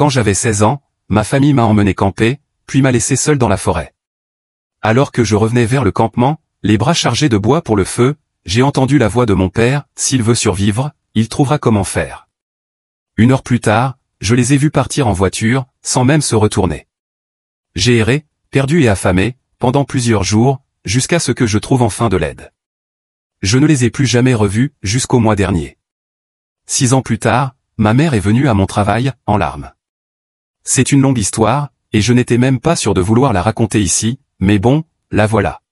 Quand j'avais 16 ans, ma famille m'a emmené camper, puis m'a laissé seul dans la forêt. Alors que je revenais vers le campement, les bras chargés de bois pour le feu, j'ai entendu la voix de mon père, s'il veut survivre, il trouvera comment faire. 1 heure plus tard, je les ai vus partir en voiture, sans même se retourner. J'ai erré, perdu et affamé, pendant plusieurs jours, jusqu'à ce que je trouve enfin de l'aide. Je ne les ai plus jamais revus, jusqu'au mois dernier. 6 ans plus tard, ma mère est venue à mon travail, en larmes. C'est une longue histoire, et je n'étais même pas sûr de vouloir la raconter ici, mais bon, la voilà.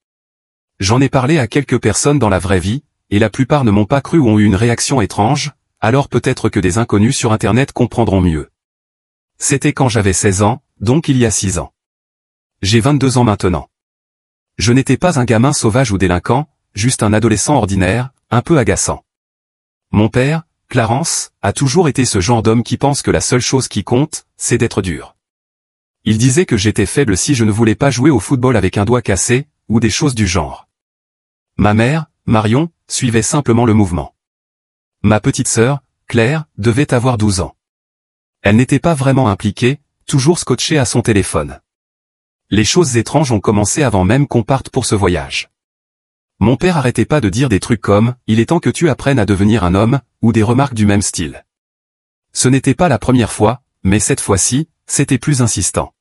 J'en ai parlé à quelques personnes dans la vraie vie, et la plupart ne m'ont pas cru ou ont eu une réaction étrange, alors peut-être que des inconnus sur Internet comprendront mieux. C'était quand j'avais 16 ans, donc il y a 6 ans. J'ai 22 ans maintenant. Je n'étais pas un gamin sauvage ou délinquant, juste un adolescent ordinaire, un peu agaçant. Mon père, Clarence, a toujours été ce genre d'homme qui pense que la seule chose qui compte, c'est d'être dur. Il disait que j'étais faible si je ne voulais pas jouer au football avec un doigt cassé, ou des choses du genre. Ma mère, Marion, suivait simplement le mouvement. Ma petite sœur, Claire, devait avoir 12 ans. Elle n'était pas vraiment impliquée, toujours scotchée à son téléphone. Les choses étranges ont commencé avant même qu'on parte pour ce voyage. Mon père arrêtait pas de dire des trucs comme « il est temps que tu apprennes à devenir un homme » ou des remarques du même style. Ce n'était pas la première fois, mais cette fois-ci, c'était plus insistant.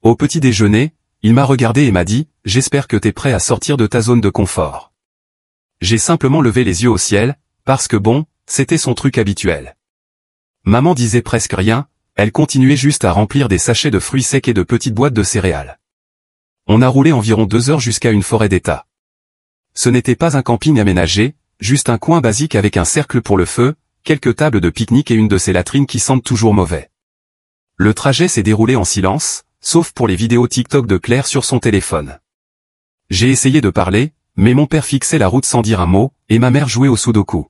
Au petit déjeuner, il m'a regardé et m'a dit « j'espère que t'es prêt à sortir de ta zone de confort ». J'ai simplement levé les yeux au ciel, parce que bon, c'était son truc habituel. Maman disait presque rien, elle continuait juste à remplir des sachets de fruits secs et de petites boîtes de céréales. On a roulé environ 2 heures jusqu'à une forêt d'État. Ce n'était pas un camping aménagé, juste un coin basique avec un cercle pour le feu, quelques tables de pique-nique et une de ces latrines qui sentent toujours mauvais. Le trajet s'est déroulé en silence, sauf pour les vidéos TikTok de Claire sur son téléphone. J'ai essayé de parler, mais mon père fixait la route sans dire un mot, et ma mère jouait au sudoku.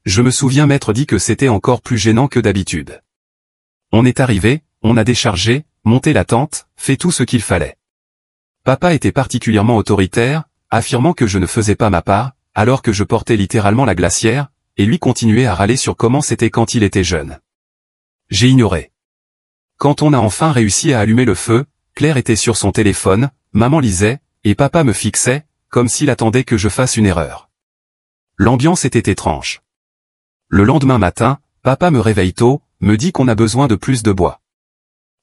Je me souviens m'être dit que c'était encore plus gênant que d'habitude. On est arrivé, on a déchargé, monté la tente, fait tout ce qu'il fallait. Papa était particulièrement autoritaire, affirmant que je ne faisais pas ma part, alors que je portais littéralement la glacière, et lui continuait à râler sur comment c'était quand il était jeune. J'ai ignoré. Quand on a enfin réussi à allumer le feu, Claire était sur son téléphone, maman lisait, et papa me fixait, comme s'il attendait que je fasse une erreur. L'ambiance était étrange. Le lendemain matin, papa me réveille tôt, me dit qu'on a besoin de plus de bois.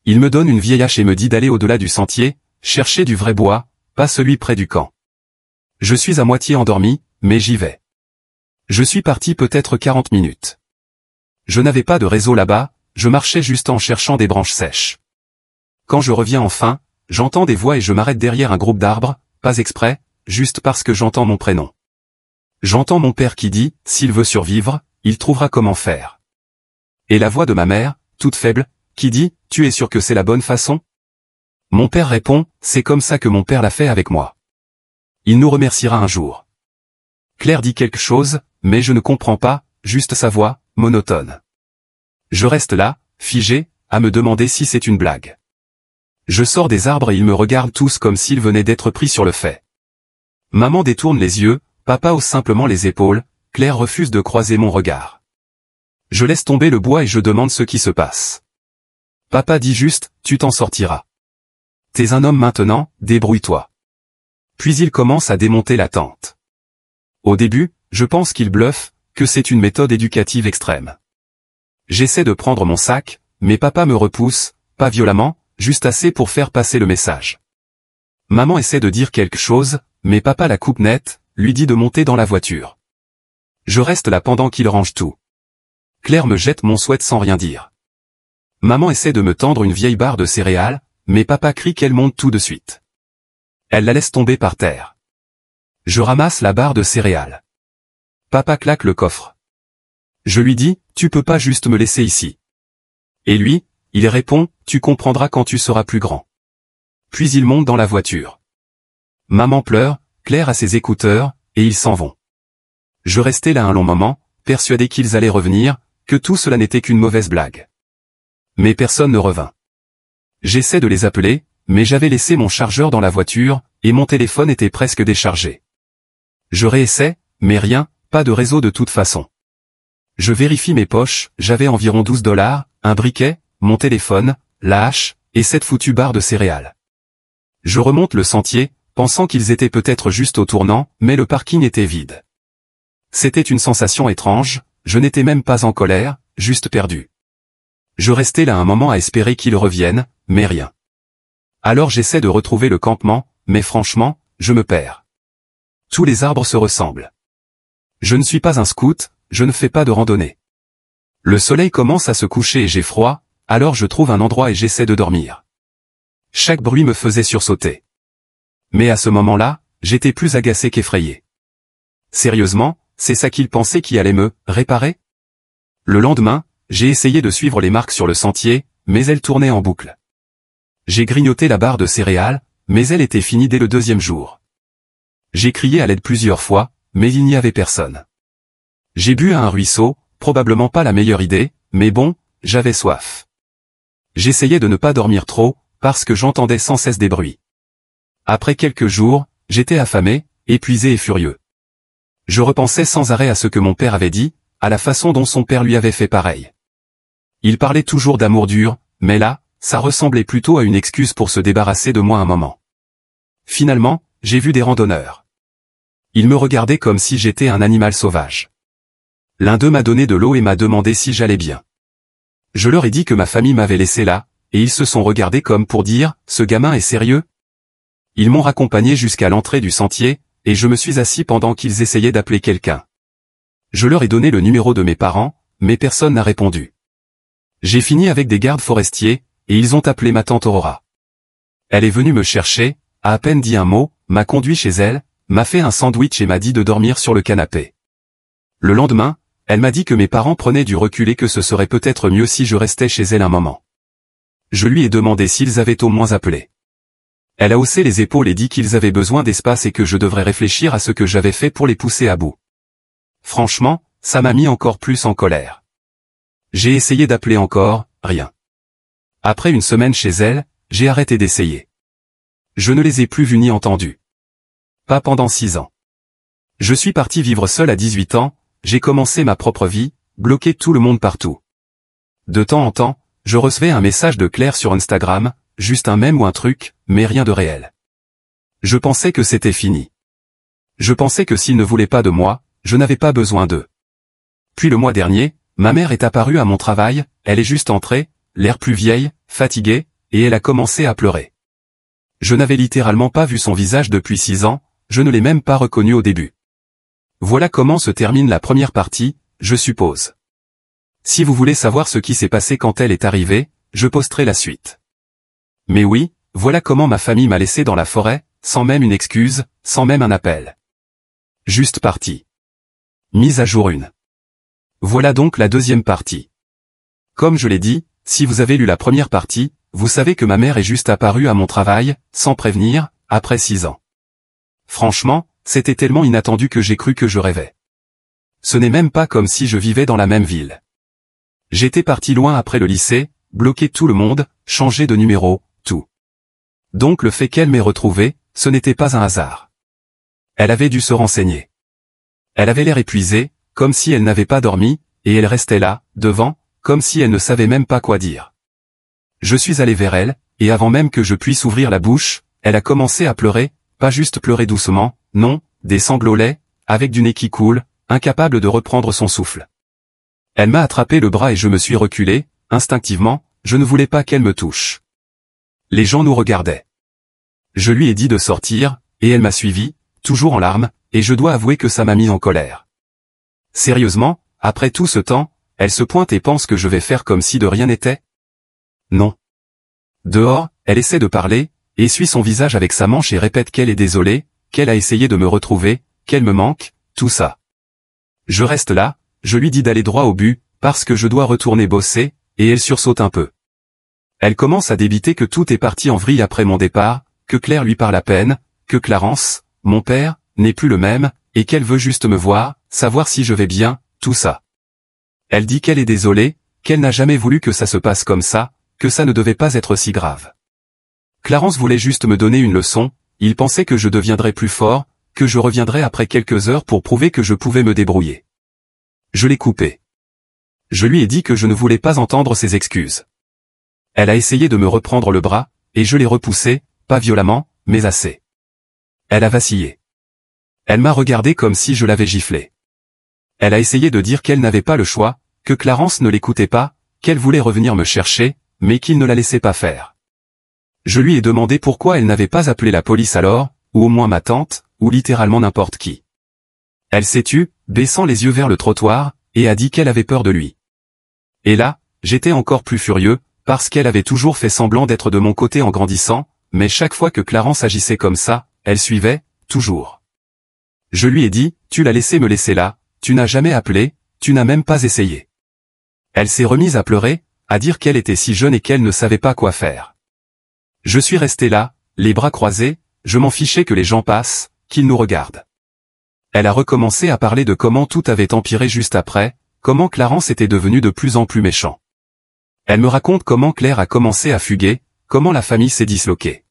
Il me donne une vieille hache et me dit d'aller au-delà du sentier, chercher du vrai bois, pas celui près du camp. Je suis à moitié endormi, mais j'y vais. Je suis parti peut-être 40 minutes. Je n'avais pas de réseau là-bas, je marchais juste en cherchant des branches sèches. Quand je reviens enfin, j'entends des voix et je m'arrête derrière un groupe d'arbres, pas exprès, juste parce que j'entends mon prénom. J'entends mon père qui dit, s'il veut survivre, il trouvera comment faire. Et la voix de ma mère, toute faible, qui dit, tu es sûr que c'est la bonne façon? Mon père répond, c'est comme ça que mon père l'a fait avec moi. Il nous remerciera un jour. Claire dit quelque chose, mais je ne comprends pas, juste sa voix, monotone. Je reste là, figé, à me demander si c'est une blague. Je sors des arbres et ils me regardent tous comme s'ils venaient d'être pris sur le fait. Maman détourne les yeux, papa hausse simplement les épaules, Claire refuse de croiser mon regard. Je laisse tomber le bois et je demande ce qui se passe. Papa dit juste, tu t'en sortiras. T'es un homme maintenant, débrouille-toi. Puis il commence à démonter la tente. Au début, je pense qu'il bluffe, que c'est une méthode éducative extrême. J'essaie de prendre mon sac, mais papa me repousse, pas violemment, juste assez pour faire passer le message. Maman essaie de dire quelque chose, mais papa la coupe net, lui dit de monter dans la voiture. Je reste là pendant qu'il range tout. Claire me jette mon sweat sans rien dire. Maman essaie de me tendre une vieille barre de céréales, mais papa crie qu'elle monte tout de suite. Elle la laisse tomber par terre. Je ramasse la barre de céréales. Papa claque le coffre. Je lui dis, tu peux pas juste me laisser ici. Et lui, il répond, tu comprendras quand tu seras plus grand. Puis il monte dans la voiture. Maman pleure, Claire a ses écouteurs, et ils s'en vont. Je restais là un long moment, persuadé qu'ils allaient revenir, que tout cela n'était qu'une mauvaise blague. Mais personne ne revint. J'essaie de les appeler, mais j'avais laissé mon chargeur dans la voiture, et mon téléphone était presque déchargé. Je réessaie, mais rien, pas de réseau de toute façon. Je vérifie mes poches, j'avais environ $12, un briquet, mon téléphone, la hache, et cette foutue barre de céréales. Je remonte le sentier, pensant qu'ils étaient peut-être juste au tournant, mais le parking était vide. C'était une sensation étrange, je n'étais même pas en colère, juste perdu. Je restais là un moment à espérer qu'ils reviennent, mais rien. Alors j'essaie de retrouver le campement, mais franchement, je me perds. Tous les arbres se ressemblent. Je ne suis pas un scout, je ne fais pas de randonnée. Le soleil commence à se coucher et j'ai froid, alors je trouve un endroit et j'essaie de dormir. Chaque bruit me faisait sursauter. Mais à ce moment-là, j'étais plus agacé qu'effrayé. Sérieusement, c'est ça qu'ils pensaient qui allait me réparer? Le lendemain, j'ai essayé de suivre les marques sur le sentier, mais elles tournaient en boucle. J'ai grignoté la barre de céréales, mais elle était finie dès le deuxième jour. J'ai crié à l'aide plusieurs fois, mais il n'y avait personne. J'ai bu à un ruisseau, probablement pas la meilleure idée, mais bon, j'avais soif. J'essayais de ne pas dormir trop, parce que j'entendais sans cesse des bruits. Après quelques jours, j'étais affamé, épuisé et furieux. Je repensais sans arrêt à ce que mon père avait dit, à la façon dont son père lui avait fait pareil. Il parlait toujours d'amour dur, mais là, ça ressemblait plutôt à une excuse pour se débarrasser de moi un moment. Finalement, j'ai vu des randonneurs. Ils me regardaient comme si j'étais un animal sauvage. L'un d'eux m'a donné de l'eau et m'a demandé si j'allais bien. Je leur ai dit que ma famille m'avait laissé là, et ils se sont regardés comme pour dire « Ce gamin est sérieux ?» Ils m'ont raccompagné jusqu'à l'entrée du sentier, et je me suis assis pendant qu'ils essayaient d'appeler quelqu'un. Je leur ai donné le numéro de mes parents, mais personne n'a répondu. J'ai fini avec des gardes forestiers, et ils ont appelé ma tante Aurora. Elle est venue me chercher, a à peine dit un mot, m'a conduit chez elle, m'a fait un sandwich et m'a dit de dormir sur le canapé. Le lendemain, elle m'a dit que mes parents prenaient du recul et que ce serait peut-être mieux si je restais chez elle un moment. Je lui ai demandé s'ils avaient au moins appelé. Elle a haussé les épaules et dit qu'ils avaient besoin d'espace et que je devrais réfléchir à ce que j'avais fait pour les pousser à bout. Franchement, ça m'a mis encore plus en colère. J'ai essayé d'appeler encore, rien. Après une semaine chez elle, j'ai arrêté d'essayer. Je ne les ai plus vus ni entendus. Pas pendant 6 ans. Je suis parti vivre seul à 18 ans, j'ai commencé ma propre vie, bloqué tout le monde partout. De temps en temps, je recevais un message de Claire sur Instagram, juste un mème ou un truc, mais rien de réel. Je pensais que c'était fini. Je pensais que s'ils ne voulaient pas de moi, je n'avais pas besoin d'eux. Puis le mois dernier, ma mère est apparue à mon travail, elle est juste entrée, l'air plus vieille, fatiguée, et elle a commencé à pleurer. Je n'avais littéralement pas vu son visage depuis 6 ans, je ne l'ai même pas reconnu au début. Voilà comment se termine la première partie, je suppose. Si vous voulez savoir ce qui s'est passé quand elle est arrivée, je posterai la suite. Mais oui, voilà comment ma famille m'a laissé dans la forêt, sans même une excuse, sans même un appel. Juste parti. Mise à jour 1. Voilà donc la deuxième partie. Comme je l'ai dit, si vous avez lu la première partie, vous savez que ma mère est juste apparue à mon travail, sans prévenir, après 6 ans. Franchement, c'était tellement inattendu que j'ai cru que je rêvais. Ce n'est même pas comme si je vivais dans la même ville. J'étais parti loin après le lycée, bloqué tout le monde, changé de numéro, tout. Donc le fait qu'elle m'ait retrouvé, ce n'était pas un hasard. Elle avait dû se renseigner. Elle avait l'air épuisée, comme si elle n'avait pas dormi, et elle restait là, devant, comme si elle ne savait même pas quoi dire. Je suis allé vers elle, et avant même que je puisse ouvrir la bouche, elle a commencé à pleurer, pas juste pleurer doucement, non, des sanglots laids, avec du nez qui coule, incapable de reprendre son souffle. Elle m'a attrapé le bras et je me suis reculé, instinctivement, je ne voulais pas qu'elle me touche. Les gens nous regardaient. Je lui ai dit de sortir, et elle m'a suivi, toujours en larmes, et je dois avouer que ça m'a mis en colère. Sérieusement, après tout ce temps, elle se pointe et pense que je vais faire comme si de rien n'était? Non. Dehors, elle essaie de parler, essuie son visage avec sa manche et répète qu'elle est désolée, qu'elle a essayé de me retrouver, qu'elle me manque, tout ça. Je reste là, je lui dis d'aller droit au but, parce que je dois retourner bosser, et elle sursaute un peu. Elle commence à débiter que tout est parti en vrille après mon départ, que Claire lui parle à peine, que Clarence, mon père, n'est plus le même, et qu'elle veut juste me voir, savoir si je vais bien, tout ça. Elle dit qu'elle est désolée, qu'elle n'a jamais voulu que ça se passe comme ça, que ça ne devait pas être si grave. Clarence voulait juste me donner une leçon, il pensait que je deviendrais plus fort, que je reviendrais après quelques heures pour prouver que je pouvais me débrouiller. Je l'ai coupé. Je lui ai dit que je ne voulais pas entendre ses excuses. Elle a essayé de me reprendre le bras, et je l'ai repoussée, pas violemment, mais assez. Elle a vacillé. Elle m'a regardé comme si je l'avais giflée. Elle a essayé de dire qu'elle n'avait pas le choix, que Clarence ne l'écoutait pas, qu'elle voulait revenir me chercher, mais qu'il ne la laissait pas faire. Je lui ai demandé pourquoi elle n'avait pas appelé la police alors, ou au moins ma tante, ou littéralement n'importe qui. Elle s'est tue, baissant les yeux vers le trottoir, et a dit qu'elle avait peur de lui. Et là, j'étais encore plus furieux, parce qu'elle avait toujours fait semblant d'être de mon côté en grandissant, mais chaque fois que Clarence agissait comme ça, elle suivait, toujours. Je lui ai dit, tu l'as laissé me laisser là, tu n'as jamais appelé, tu n'as même pas essayé. Elle s'est remise à pleurer, à dire qu'elle était si jeune et qu'elle ne savait pas quoi faire. Je suis resté là, les bras croisés, je m'en fichais que les gens passent, qu'ils nous regardent. Elle a recommencé à parler de comment tout avait empiré juste après, comment Clarence était devenu de plus en plus méchant. Elle me raconte comment Claire a commencé à fuguer, comment la famille s'est disloquée.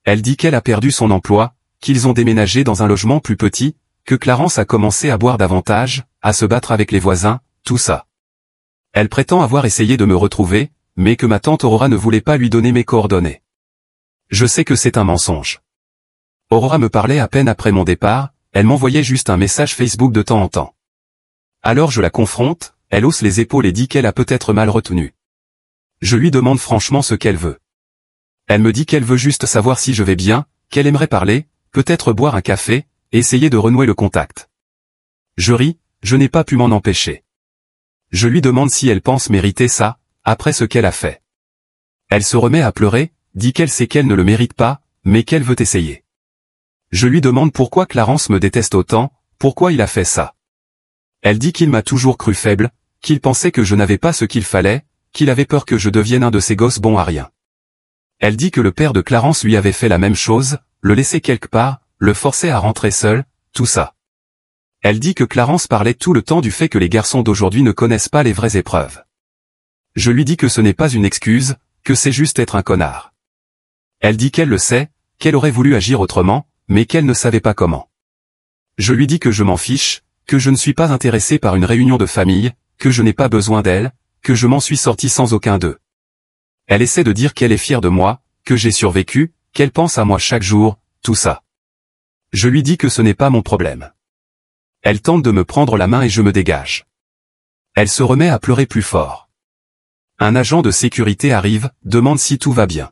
Elle dit qu'elle a perdu son emploi, qu'ils ont déménagé dans un logement plus petit, que Clarence a commencé à boire davantage, à se battre avec les voisins, tout ça. Elle prétend avoir essayé de me retrouver, mais que ma tante Aurora ne voulait pas lui donner mes coordonnées. Je sais que c'est un mensonge. Aurora me parlait à peine après mon départ, elle m'envoyait juste un message Facebook de temps en temps. Alors je la confronte, elle hausse les épaules et dit qu'elle a peut-être mal retenu. Je lui demande franchement ce qu'elle veut. Elle me dit qu'elle veut juste savoir si je vais bien, qu'elle aimerait parler, peut-être boire un café, essayer de renouer le contact. Je ris, je n'ai pas pu m'en empêcher. Je lui demande si elle pense mériter ça, après ce qu'elle a fait. Elle se remet à pleurer, dit qu'elle sait qu'elle ne le mérite pas, mais qu'elle veut essayer. Je lui demande pourquoi Clarence me déteste autant, pourquoi il a fait ça. Elle dit qu'il m'a toujours cru faible, qu'il pensait que je n'avais pas ce qu'il fallait, qu'il avait peur que je devienne un de ces gosses bons à rien. Elle dit que le père de Clarence lui avait fait la même chose, le laissait quelque part, le forçait à rentrer seul, tout ça. Elle dit que Clarence parlait tout le temps du fait que les garçons d'aujourd'hui ne connaissent pas les vraies épreuves. Je lui dis que ce n'est pas une excuse, que c'est juste être un connard. Elle dit qu'elle le sait, qu'elle aurait voulu agir autrement, mais qu'elle ne savait pas comment. Je lui dis que je m'en fiche, que je ne suis pas intéressé par une réunion de famille, que je n'ai pas besoin d'elle, que je m'en suis sorti sans aucun d'eux. Elle essaie de dire qu'elle est fière de moi, que j'ai survécu, qu'elle pense à moi chaque jour, tout ça. Je lui dis que ce n'est pas mon problème. Elle tente de me prendre la main et je me dégage. Elle se remet à pleurer plus fort. Un agent de sécurité arrive, demande si tout va bien.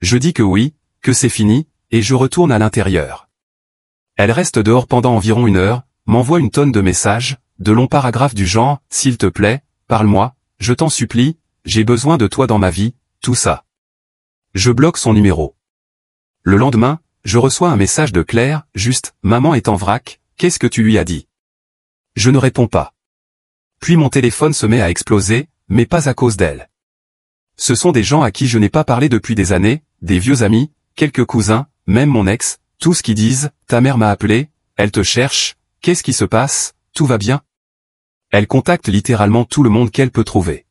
Je dis que oui, que c'est fini, et je retourne à l'intérieur. Elle reste dehors pendant environ 1 heure, m'envoie une tonne de messages, de longs paragraphes du genre « S'il te plaît, parle-moi, je t'en supplie, j'ai besoin de toi dans ma vie, tout ça. » Je bloque son numéro. Le lendemain, je reçois un message de Claire, juste « Maman est en vrac, qu'est-ce que tu lui as dit ?» Je ne réponds pas. Puis mon téléphone se met à exploser, mais pas à cause d'elle. Ce sont des gens à qui je n'ai pas parlé depuis des années, des vieux amis, quelques cousins, même mon ex, tous qui disent « Ta mère m'a appelé, elle te cherche, qu'est-ce qui se passe, tout va bien ?» Elle contacte littéralement tout le monde qu'elle peut trouver.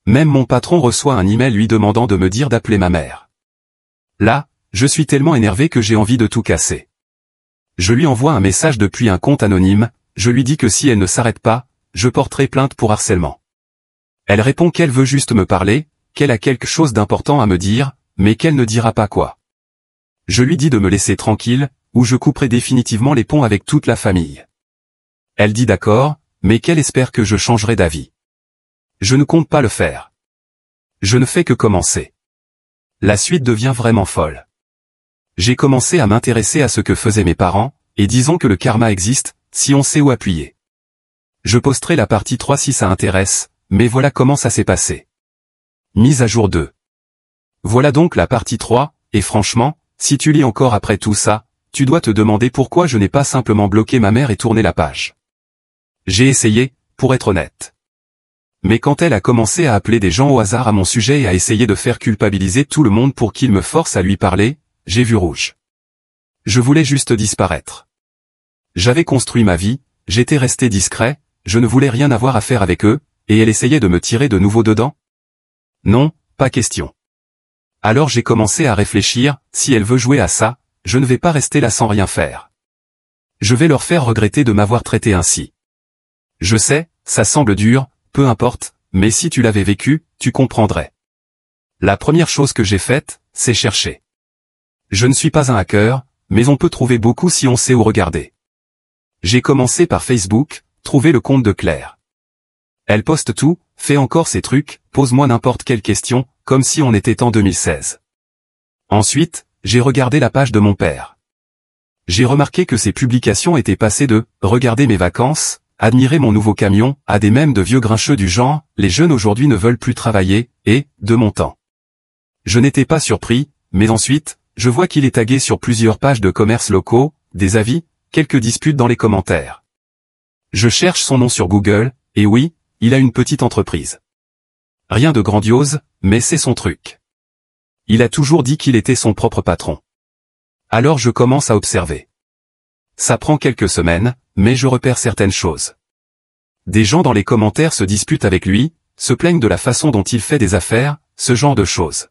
Même mon patron reçoit un email lui demandant de me dire d'appeler ma mère. Là, je suis tellement énervé que j'ai envie de tout casser. Je lui envoie un message depuis un compte anonyme, je lui dis que si elle ne s'arrête pas, je porterai plainte pour harcèlement. Elle répond qu'elle veut juste me parler, qu'elle a quelque chose d'important à me dire, mais qu'elle ne dira pas quoi. Je lui dis de me laisser tranquille, ou je couperai définitivement les ponts avec toute la famille. Elle dit d'accord, mais qu'elle espère que je changerai d'avis. Je ne compte pas le faire. Je ne fais que commencer. La suite devient vraiment folle. J'ai commencé à m'intéresser à ce que faisaient mes parents, et disons que le karma existe, si on sait où appuyer. Je posterai la partie 3 si ça intéresse, mais voilà comment ça s'est passé. Mise à jour 2. Voilà donc la partie 3, et franchement, si tu lis encore après tout ça, tu dois te demander pourquoi je n'ai pas simplement bloqué ma mère et tourné la page. J'ai essayé, pour être honnête. Mais quand elle a commencé à appeler des gens au hasard à mon sujet et à essayer de faire culpabiliser tout le monde pour qu'ils me forcent à lui parler, j'ai vu rouge. Je voulais juste disparaître. J'avais construit ma vie, j'étais resté discret, je ne voulais rien avoir à faire avec eux, et elle essayait de me tirer de nouveau dedans? Non, pas question. Alors j'ai commencé à réfléchir, si elle veut jouer à ça, je ne vais pas rester là sans rien faire. Je vais leur faire regretter de m'avoir traité ainsi. Je sais, ça semble dur, peu importe, mais si tu l'avais vécu, tu comprendrais. La première chose que j'ai faite, c'est chercher. Je ne suis pas un hacker, mais on peut trouver beaucoup si on sait où regarder. J'ai commencé par Facebook, trouver le compte de Claire. Elle poste tout, fait encore ses trucs, pose-moi n'importe quelle question, comme si on était en 2016. Ensuite, j'ai regardé la page de mon père. J'ai remarqué que ses publications étaient passées de « Regarder mes vacances », « Admirer mon nouveau camion » à des mèmes de vieux grincheux du genre « Les jeunes aujourd'hui ne veulent plus travailler » et « De mon temps ». Je n'étais pas surpris, mais ensuite, je vois qu'il est tagué sur plusieurs pages de commerces locaux, des avis, quelques disputes dans les commentaires. Je cherche son nom sur Google, et oui, il a une petite entreprise. Rien de grandiose, mais c'est son truc. Il a toujours dit qu'il était son propre patron. Alors je commence à observer. Ça prend quelques semaines, mais je repère certaines choses. Des gens dans les commentaires se disputent avec lui, se plaignent de la façon dont il fait des affaires, ce genre de choses.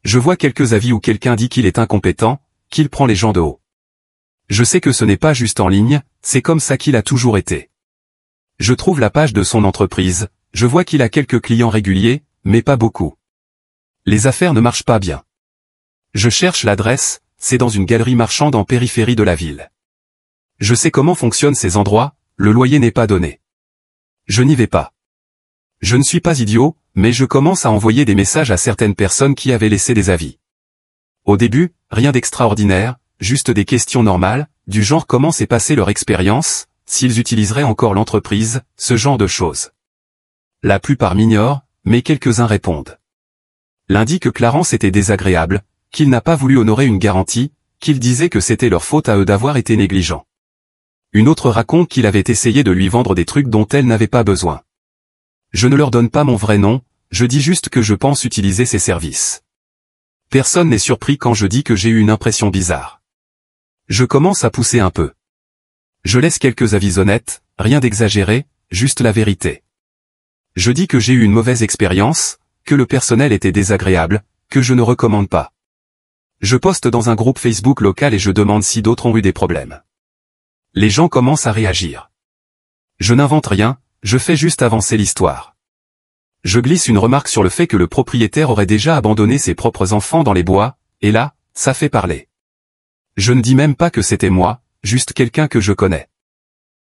Je vois quelques avis où quelqu'un dit qu'il est incompétent, qu'il prend les gens de haut. Je sais que ce n'est pas juste en ligne, c'est comme ça qu'il a toujours été. Je trouve la page de son entreprise, je vois qu'il a quelques clients réguliers, mais pas beaucoup. Les affaires ne marchent pas bien. Je cherche l'adresse, c'est dans une galerie marchande en périphérie de la ville. Je sais comment fonctionnent ces endroits, le loyer n'est pas donné. Je n'y vais pas. Je ne suis pas idiot, mais je commence à envoyer des messages à certaines personnes qui avaient laissé des avis. Au début, rien d'extraordinaire, juste des questions normales, du genre comment s'est passée leur expérience, s'ils utiliseraient encore l'entreprise, ce genre de choses. La plupart m'ignorent, mais quelques-uns répondent. L'un dit que Clarence était désagréable, qu'il n'a pas voulu honorer une garantie, qu'il disait que c'était leur faute à eux d'avoir été négligents. Une autre raconte qu'il avait essayé de lui vendre des trucs dont elle n'avait pas besoin. Je ne leur donne pas mon vrai nom, je dis juste que je pense utiliser ses services. Personne n'est surpris quand je dis que j'ai eu une impression bizarre. Je commence à pousser un peu. Je laisse quelques avis honnêtes, rien d'exagéré, juste la vérité. Je dis que j'ai eu une mauvaise expérience, que le personnel était désagréable, que je ne recommande pas. Je poste dans un groupe Facebook local et je demande si d'autres ont eu des problèmes. Les gens commencent à réagir. Je n'invente rien, je fais juste avancer l'histoire. Je glisse une remarque sur le fait que le propriétaire aurait déjà abandonné ses propres enfants dans les bois, et là, ça fait parler. Je ne dis même pas que c'était moi, juste quelqu'un que je connais.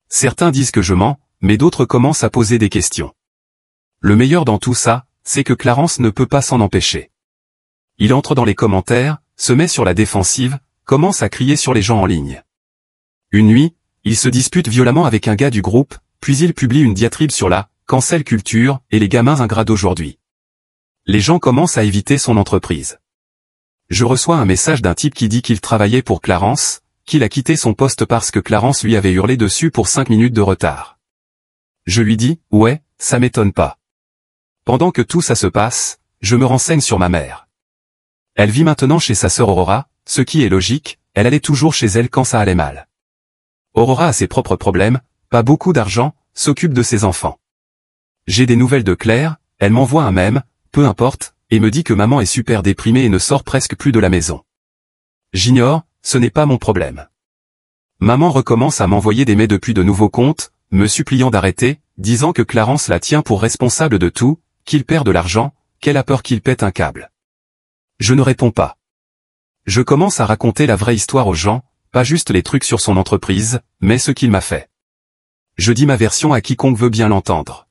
Certains disent que je mens, mais d'autres commencent à poser des questions. Le meilleur dans tout ça, c'est que Clarence ne peut pas s'en empêcher. Il entre dans les commentaires, se met sur la défensive, commence à crier sur les gens en ligne. Une nuit, il se dispute violemment avec un gars du groupe, puis il publie une diatribe sur la cancel culture et les gamins ingrats d'aujourd'hui. Les gens commencent à éviter son entreprise. Je reçois un message d'un type qui dit qu'il travaillait pour Clarence, qu'il a quitté son poste parce que Clarence lui avait hurlé dessus pour 5 minutes de retard. Je lui dis, ouais, ça m'étonne pas. Pendant que tout ça se passe, je me renseigne sur ma mère. Elle vit maintenant chez sa sœur Aurora, ce qui est logique, elle allait toujours chez elle quand ça allait mal. Aurora a ses propres problèmes, pas beaucoup d'argent, s'occupe de ses enfants. J'ai des nouvelles de Claire, elle m'envoie un mème, peu importe, et me dit que maman est super déprimée et ne sort presque plus de la maison. J'ignore, ce n'est pas mon problème. Maman recommence à m'envoyer des mails depuis de nouveaux comptes, me suppliant d'arrêter, disant que Clarence la tient pour responsable de tout, qu'il perd de l'argent, qu'elle a peur qu'il pète un câble. Je ne réponds pas. Je commence à raconter la vraie histoire aux gens, pas juste les trucs sur son entreprise, mais ce qu'il m'a fait. Je dis ma version à quiconque veut bien l'entendre.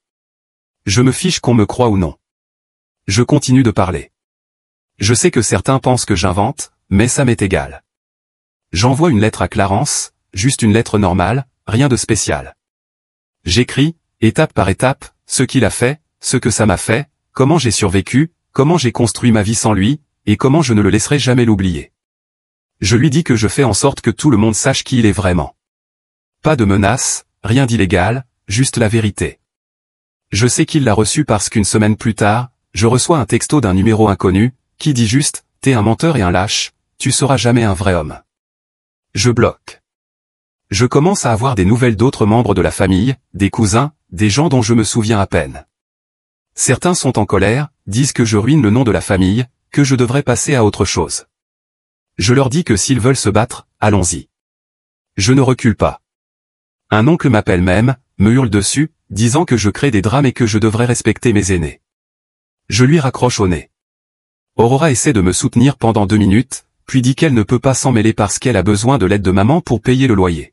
Je me fiche qu'on me croit ou non. Je continue de parler. Je sais que certains pensent que j'invente, mais ça m'est égal. J'envoie une lettre à Clarence, juste une lettre normale, rien de spécial. J'écris, étape par étape, ce qu'il a fait, ce que ça m'a fait, comment j'ai survécu, comment j'ai construit ma vie sans lui, et comment je ne le laisserai jamais l'oublier. Je lui dis que je fais en sorte que tout le monde sache qui il est vraiment. Pas de menaces, rien d'illégal, juste la vérité. Je sais qu'il l'a reçu parce qu'une semaine plus tard, je reçois un texto d'un numéro inconnu, qui dit juste, t'es un menteur et un lâche, tu seras jamais un vrai homme. Je bloque. Je commence à avoir des nouvelles d'autres membres de la famille, des cousins, des gens dont je me souviens à peine. Certains sont en colère, disent que je ruine le nom de la famille, que je devrais passer à autre chose. Je leur dis que s'ils veulent se battre, allons-y. Je ne recule pas. Un oncle m'appelle même, me hurle dessus, disant que je crée des drames et que je devrais respecter mes aînés. Je lui raccroche au nez. Aurora essaie de me soutenir pendant 2 minutes, puis dit qu'elle ne peut pas s'en mêler parce qu'elle a besoin de l'aide de maman pour payer le loyer.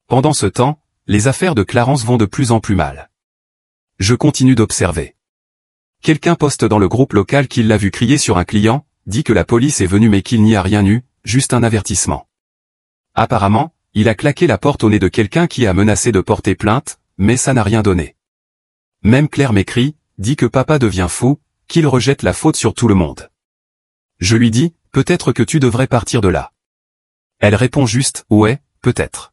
Pendant ce temps, les affaires de Clarence vont de plus en plus mal. Je continue d'observer. Quelqu'un poste dans le groupe local qu'il l'a vu crier sur un client, dit que la police est venue mais qu'il n'y a rien eu, juste un avertissement. Apparemment, il a claqué la porte au nez de quelqu'un qui a menacé de porter plainte, mais ça n'a rien donné. Même Claire m'écrit, dit que papa devient fou, qu'il rejette la faute sur tout le monde. Je lui dis, peut-être que tu devrais partir de là. Elle répond juste, ouais, peut-être.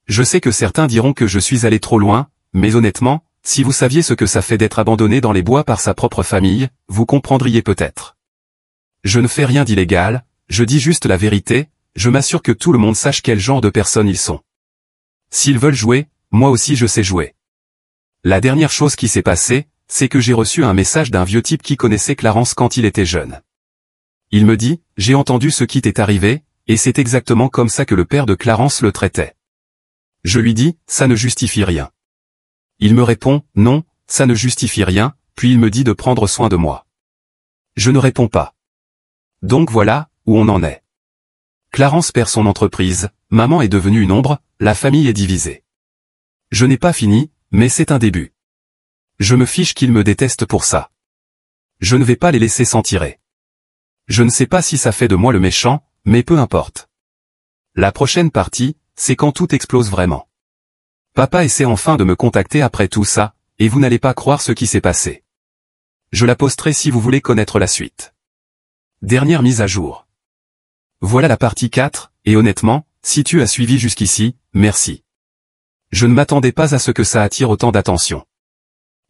Je sais que certains diront que je suis allé trop loin, mais honnêtement, si vous saviez ce que ça fait d'être abandonné dans les bois par sa propre famille, vous comprendriez peut-être. Je ne fais rien d'illégal, je dis juste la vérité, je m'assure que tout le monde sache quel genre de personnes ils sont. S'ils veulent jouer, moi aussi je sais jouer. La dernière chose qui s'est passée, c'est que j'ai reçu un message d'un vieux type qui connaissait Clarence quand il était jeune. Il me dit, j'ai entendu ce qui t'est arrivé, et c'est exactement comme ça que le père de Clarence le traitait. Je lui dis, ça ne justifie rien. Il me répond, non, ça ne justifie rien, puis il me dit de prendre soin de moi. Je ne réponds pas. Donc voilà, où on en est. Clarence perd son entreprise, maman est devenue une ombre, la famille est divisée. Je n'ai pas fini, mais c'est un début. Je me fiche qu'ils me détestent pour ça. Je ne vais pas les laisser s'en tirer. Je ne sais pas si ça fait de moi le méchant, mais peu importe. La prochaine partie, c'est quand tout explose vraiment. Papa essaie enfin de me contacter après tout ça, et vous n'allez pas croire ce qui s'est passé. Je la posterai si vous voulez connaître la suite. Dernière mise à jour. Voilà la partie 4, et honnêtement, si tu as suivi jusqu'ici, merci. Je ne m'attendais pas à ce que ça attire autant d'attention.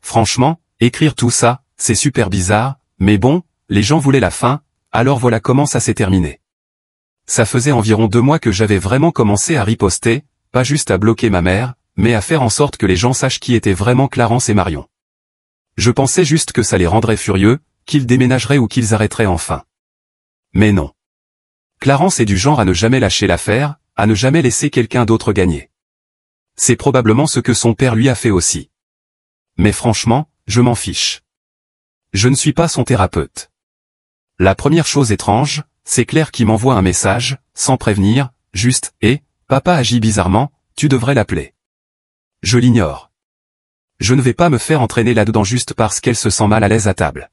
Franchement, écrire tout ça, c'est super bizarre, mais bon, les gens voulaient la fin, alors voilà comment ça s'est terminé. Ça faisait environ 2 mois que j'avais vraiment commencé à riposter, pas juste à bloquer ma mère, mais à faire en sorte que les gens sachent qui étaient vraiment Clarence et Marion. Je pensais juste que ça les rendrait furieux, qu'ils déménageraient ou qu'ils arrêteraient enfin. Mais non. Clarence est du genre à ne jamais lâcher l'affaire, à ne jamais laisser quelqu'un d'autre gagner. C'est probablement ce que son père lui a fait aussi. Mais franchement, je m'en fiche. Je ne suis pas son thérapeute. La première chose étrange, c'est Claire qui m'envoie un message, sans prévenir, juste, papa agit bizarrement, tu devrais l'appeler. Je l'ignore. Je ne vais pas me faire entraîner là-dedans juste parce qu'elle se sent mal à l'aise à table.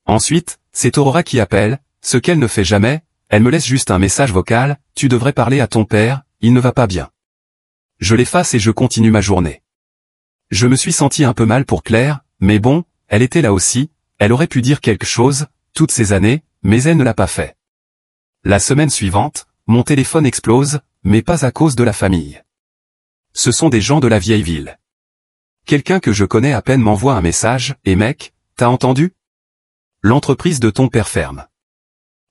Ensuite, c'est Aurora qui appelle, ce qu'elle ne fait jamais, elle me laisse juste un message vocal, tu devrais parler à ton père, il ne va pas bien. Je l'efface et je continue ma journée. Je me suis senti un peu mal pour Claire, mais bon, elle était là aussi, elle aurait pu dire quelque chose, toutes ces années, mais elle ne l'a pas fait. La semaine suivante, mon téléphone explose, mais pas à cause de la famille. Ce sont des gens de la vieille ville. Quelqu'un que je connais à peine m'envoie un message, et mec, t'as entendu? L'entreprise de ton père ferme.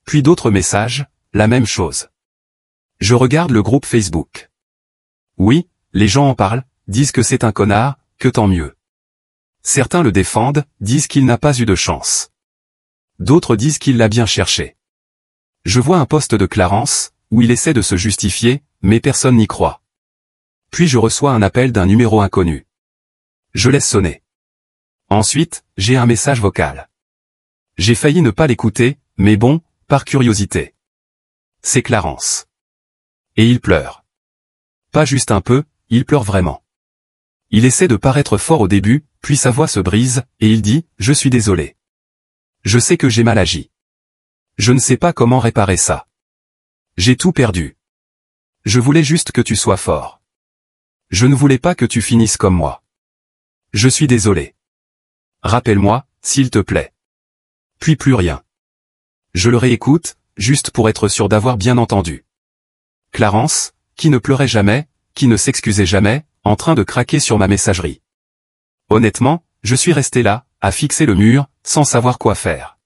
Puis d'autres messages, la même chose. Je regarde le groupe Facebook. Oui, les gens en parlent, disent que c'est un connard, que tant mieux. Certains le défendent, disent qu'il n'a pas eu de chance. D'autres disent qu'il l'a bien cherché. Je vois un post de Clarence, où il essaie de se justifier, mais personne n'y croit. Puis je reçois un appel d'un numéro inconnu. Je laisse sonner. Ensuite, j'ai un message vocal. J'ai failli ne pas l'écouter, mais bon, par curiosité. C'est Clarence. Et il pleure. Pas juste un peu, il pleure vraiment. Il essaie de paraître fort au début, puis sa voix se brise, et il dit, je suis désolé. Je sais que j'ai mal agi. Je ne sais pas comment réparer ça. J'ai tout perdu. Je voulais juste que tu sois fort. Je ne voulais pas que tu finisses comme moi. Je suis désolé. Rappelle-moi, s'il te plaît. Puis plus rien. Je le réécoute, juste pour être sûr d'avoir bien entendu. Clarence, qui ne pleurait jamais, qui ne s'excusait jamais, en train de craquer sur ma messagerie. Honnêtement, je suis resté là, à fixer le mur, sans savoir quoi faire.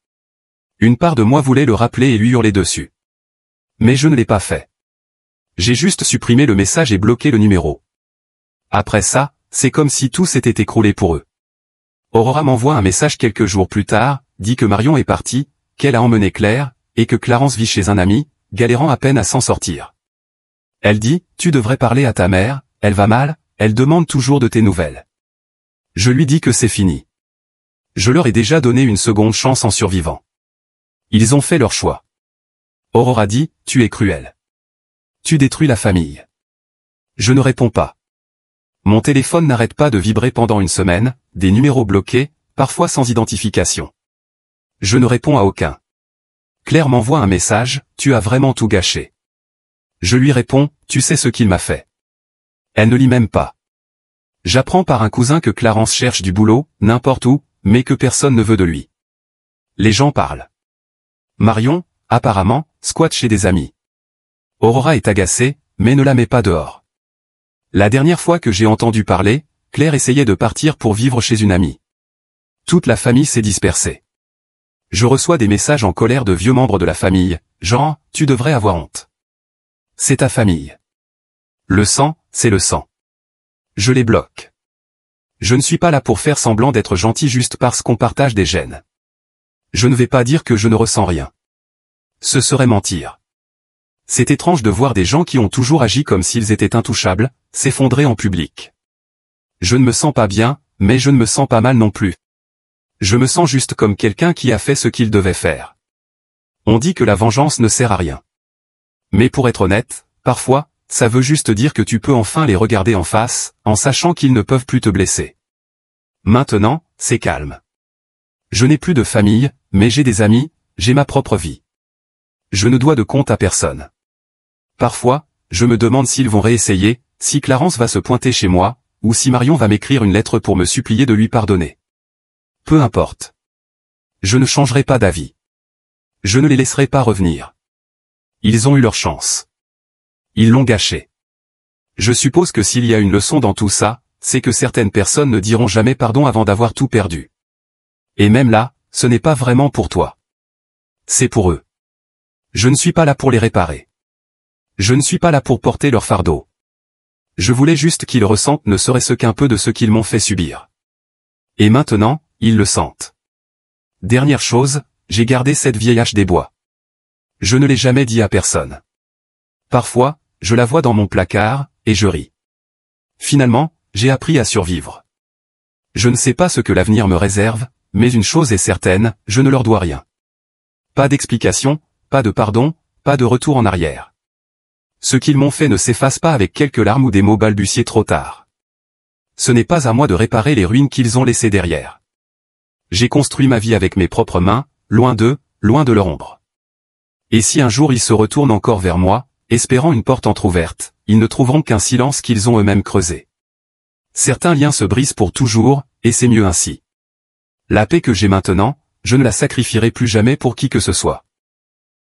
Une part de moi voulait le rappeler et lui hurler dessus. Mais je ne l'ai pas fait. J'ai juste supprimé le message et bloqué le numéro. Après ça, c'est comme si tout s'était écroulé pour eux. Aurora m'envoie un message quelques jours plus tard, dit que Marion est partie, qu'elle a emmené Claire, et que Clarence vit chez un ami, galérant à peine à s'en sortir. Elle dit, tu devrais parler à ta mère, elle va mal, elle demande toujours de tes nouvelles. Je lui dis que c'est fini. Je leur ai déjà donné une seconde chance en survivant. Ils ont fait leur choix. Aurora dit, tu es cruel. Tu détruis la famille. Je ne réponds pas. Mon téléphone n'arrête pas de vibrer pendant une semaine, des numéros bloqués, parfois sans identification. Je ne réponds à aucun. Claire m'envoie un message, tu as vraiment tout gâché. Je lui réponds, tu sais ce qu'il m'a fait. Elle ne lit même pas. J'apprends par un cousin que Clarence cherche du boulot, n'importe où, mais que personne ne veut de lui. Les gens parlent. Marion, apparemment, squatte chez des amis. Aurora est agacée, mais ne la met pas dehors. La dernière fois que j'ai entendu parler, Claire essayait de partir pour vivre chez une amie. Toute la famille s'est dispersée. Je reçois des messages en colère de vieux membres de la famille, genre, tu devrais avoir honte. C'est ta famille. Le sang, c'est le sang. Je les bloque. Je ne suis pas là pour faire semblant d'être gentil juste parce qu'on partage des gènes. Je ne vais pas dire que je ne ressens rien. Ce serait mentir. C'est étrange de voir des gens qui ont toujours agi comme s'ils étaient intouchables, s'effondrer en public. Je ne me sens pas bien, mais je ne me sens pas mal non plus. Je me sens juste comme quelqu'un qui a fait ce qu'il devait faire. On dit que la vengeance ne sert à rien. Mais pour être honnête, parfois, ça veut juste dire que tu peux enfin les regarder en face, en sachant qu'ils ne peuvent plus te blesser. Maintenant, c'est calme. Je n'ai plus de famille, mais j'ai des amis, j'ai ma propre vie. Je ne dois de compte à personne. Parfois, je me demande s'ils vont réessayer, si Clarence va se pointer chez moi, ou si Marion va m'écrire une lettre pour me supplier de lui pardonner. Peu importe. Je ne changerai pas d'avis. Je ne les laisserai pas revenir. Ils ont eu leur chance. Ils l'ont gâché. Je suppose que s'il y a une leçon dans tout ça, c'est que certaines personnes ne diront jamais pardon avant d'avoir tout perdu. Et même là, ce n'est pas vraiment pour toi. C'est pour eux. Je ne suis pas là pour les réparer. Je ne suis pas là pour porter leur fardeau. Je voulais juste qu'ils ressentent ne serait-ce qu'un peu de ce qu'ils m'ont fait subir. Et maintenant, ils le sentent. Dernière chose, j'ai gardé cette vieille hache des bois. Je ne l'ai jamais dit à personne. Parfois, je la vois dans mon placard, et je ris. Finalement, j'ai appris à survivre. Je ne sais pas ce que l'avenir me réserve, mais une chose est certaine, je ne leur dois rien. Pas d'explication, pas de pardon, pas de retour en arrière. Ce qu'ils m'ont fait ne s'efface pas avec quelques larmes ou des mots balbutiés trop tard. Ce n'est pas à moi de réparer les ruines qu'ils ont laissées derrière. J'ai construit ma vie avec mes propres mains, loin d'eux, loin de leur ombre. Et si un jour ils se retournent encore vers moi, espérant une porte entr'ouverte, ils ne trouveront qu'un silence qu'ils ont eux-mêmes creusé. Certains liens se brisent pour toujours, et c'est mieux ainsi. La paix que j'ai maintenant, je ne la sacrifierai plus jamais pour qui que ce soit.